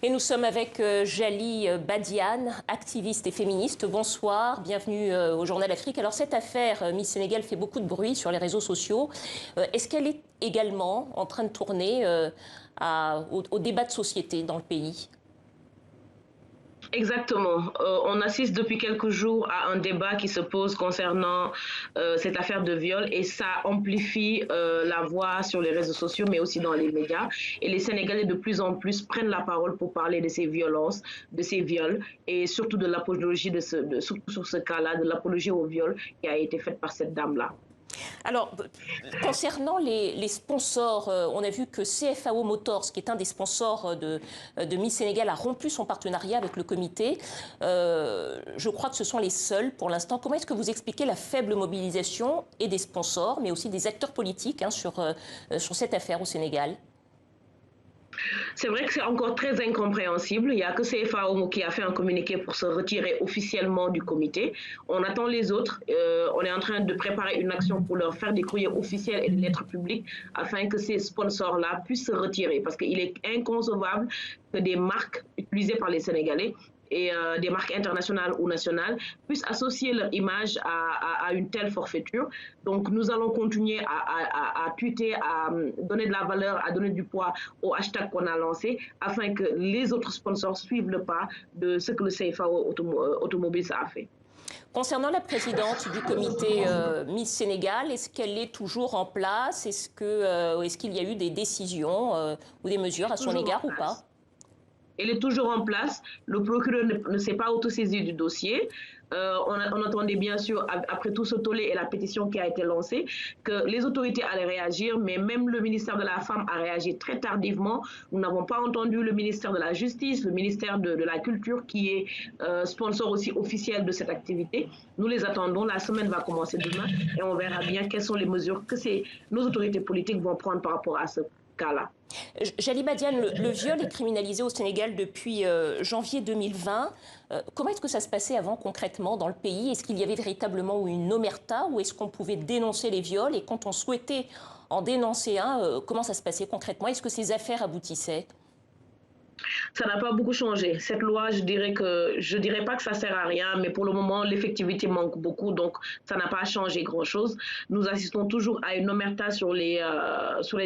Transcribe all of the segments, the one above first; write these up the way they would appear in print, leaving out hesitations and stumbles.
Et nous sommes avec Djali Badiane, activiste et féministe. Bonsoir, bienvenue au Journal Afrique. Alors cette affaire Miss Sénégal fait beaucoup de bruit sur les réseaux sociaux. Est-ce qu'elle est également en train de tourner au débat de société dans le pays ? Exactement. On assiste depuis quelques jours à un débat qui se pose concernant cette affaire de viol et ça amplifie la voix sur les réseaux sociaux mais aussi dans les médias. Et les Sénégalais de plus en plus prennent la parole pour parler de ces violences, de ces viols et surtout de l'apologie surtout sur ce cas-là, de l'apologie au viol qui a été faite par cette dame-là. Alors, concernant les sponsors, on a vu que CFAO Motors, qui est un des sponsors de Miss Sénégal, a rompu son partenariat avec le comité. Je crois que ce sont les seuls pour l'instant. Comment est-ce que vous expliquez la faible mobilisation et des sponsors, mais aussi des acteurs politiques sur cette affaire au Sénégal ? C'est vrai que c'est encore très incompréhensible. Il n'y a que CFAO qui a fait un communiqué pour se retirer officiellement du comité. On attend les autres. On est en train de préparer une action pour leur faire des courriers officiels et des lettres publiques afin que ces sponsors-là puissent se retirer. Parce qu'il est inconcevable que des marques utilisées par les Sénégalais et des marques internationales ou nationales puissent associer leur image à une telle forfaiture. Donc nous allons continuer à tweeter, à donner de la valeur, à donner du poids au hashtag qu'on a lancé afin que les autres sponsors suivent le pas de ce que le CFAO Automobiles a fait. Concernant la présidente du comité Miss Sénégal, est-ce qu'elle est toujours en place? Est-ce qu'il y a eu des décisions ou des mesures à son égard ou pas? Elle est toujours en place. Le procureur ne s'est pas autosaisi du dossier. On attendait bien sûr, après tout ce tollé et la pétition qui a été lancée, que les autorités allaient réagir, mais même le ministère de la Femme a réagi très tardivement. Nous n'avons pas entendu le ministère de la Justice, le ministère de la Culture, qui est sponsor aussi officiel de cette activité. Nous les attendons. La semaine va commencer demain et on verra bien quelles sont les mesures que nos autorités politiques vont prendre par rapport à ce cas-là. Djali Badiane, le viol est criminalisé au Sénégal depuis janvier 2020. Comment est-ce que ça se passait avant concrètement dans le pays? Est-ce qu'il y avait véritablement une omerta ou est-ce qu'on pouvait dénoncer les viols? Et quand on souhaitait en dénoncer un, comment ça se passait concrètement? Est-ce que ces affaires aboutissaient? Ça n'a pas beaucoup changé. Cette loi, je dirais pas que ça sert à rien, mais pour le moment, l'effectivité manque beaucoup, donc ça n'a pas changé grand-chose. Nous assistons toujours à une omerta sur les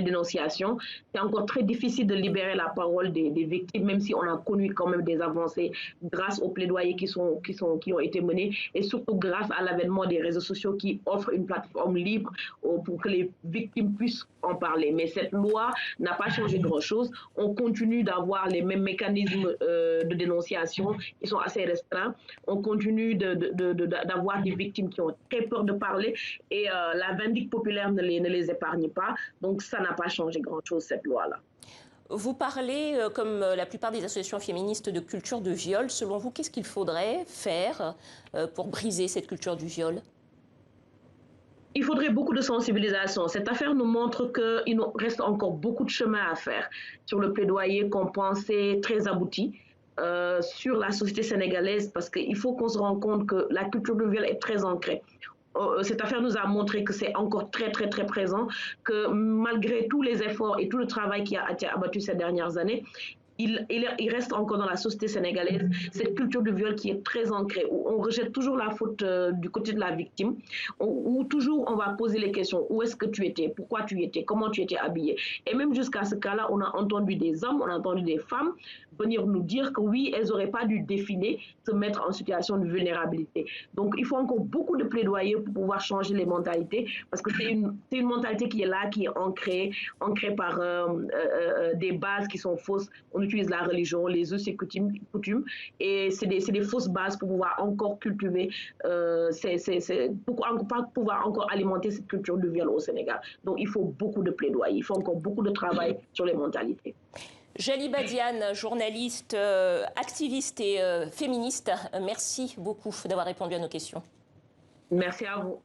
dénonciations. C'est encore très difficile de libérer la parole des victimes, même si on a connu quand même des avancées grâce aux plaidoyers qui ont été menés et surtout grâce à l'avènement des réseaux sociaux qui offrent une plateforme libre pour que les victimes puissent en parler. Mais cette loi n'a pas changé grand-chose. On continue d'avoir les mêmes mécanismes de dénonciation qui sont assez restreints. On continue d'avoir des victimes qui ont très peur de parler et la vindicte populaire ne les épargne pas. Donc ça n'a pas changé grand-chose, cette loi-là. Vous parlez, comme la plupart des associations féministes, de culture de viol. Selon vous, qu'est-ce qu'il faudrait faire pour briser cette culture du viol ? Il faudrait beaucoup de sensibilisation. Cette affaire nous montre qu'il nous reste encore beaucoup de chemin à faire sur le plaidoyer qu'on pensait très abouti sur la société sénégalaise parce qu'il faut qu'on se rende compte que la culture du viol est très ancrée. Cette affaire nous a montré que c'est encore très, très, très présent, que malgré tous les efforts et tout le travail qui a été abattu ces dernières années, il reste encore dans la société sénégalaise cette culture du viol qui est très ancrée, où on rejette toujours la faute du côté de la victime, où toujours on va poser les questions. Où est-ce que tu étais? Pourquoi tu étais? Comment tu étais habillée? Et même jusqu'à ce cas-là, on a entendu des hommes, on a entendu des femmes venir nous dire que oui, elles n'auraient pas dû défiler, se mettre en situation de vulnérabilité. Donc, il faut encore beaucoup de plaidoyer pour pouvoir changer les mentalités, parce que c'est une mentalité qui est là, qui est ancrée par des bases qui sont fausses. On utilise la religion, les us et coutumes, et c'est des fausses bases pour pouvoir encore cultiver, pour pouvoir encore alimenter cette culture du viol au Sénégal. Donc il faut beaucoup de plaidoyer, il faut encore beaucoup de travail sur les mentalités. Djali Badiane, journaliste, activiste et féministe, merci beaucoup d'avoir répondu à nos questions. Merci à vous.